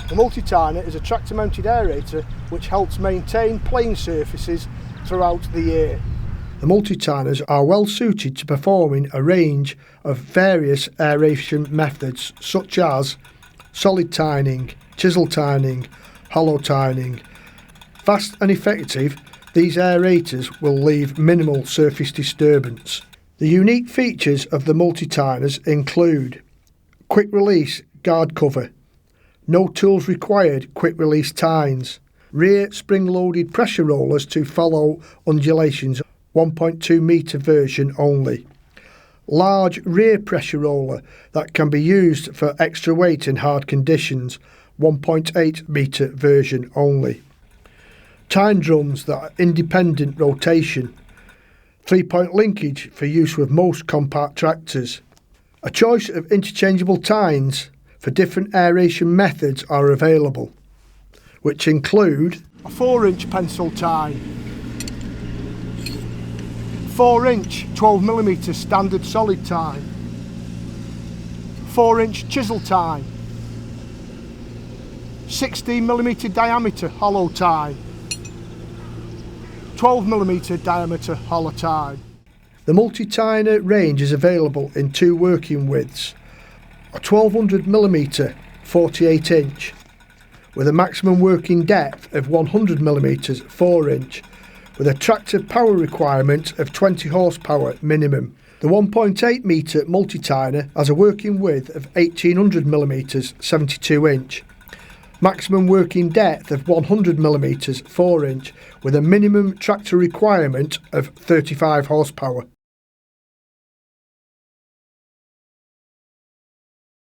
The Multitiner is a tractor-mounted aerator which helps maintain playing surfaces throughout the year. The multitiners are well suited to performing a range of various aeration methods such as solid tining, chisel tining, hollow tining. Fast and effective, these aerators will leave minimal surface disturbance. The unique features of the multitiners include quick release guard cover, no tools required quick release tines, rear spring loaded pressure rollers to follow undulations, 1.2 metre version only, large rear pressure roller that can be used for extra weight in hard conditions, 1.8 metre version only, tine drums that are independent rotation, 3-point linkage for use with most compact tractors. A choice of interchangeable tines for different aeration methods are available, which include a 4-inch pencil tine, 4-inch 12mm standard solid tine, 4-inch chisel tine, 16mm diameter hollow tine, 12mm diameter hollow tine. The multitiner range is available in two working widths, a 1200mm 48-inch with a maximum working depth of 100mm 4-inch with a tractor power requirement of 20 horsepower minimum. The 1.8 metre multitiner has a working width of 1800mm 72-inch, maximum working depth of 100mm 4-inch with a minimum tractor requirement of 35 horsepower.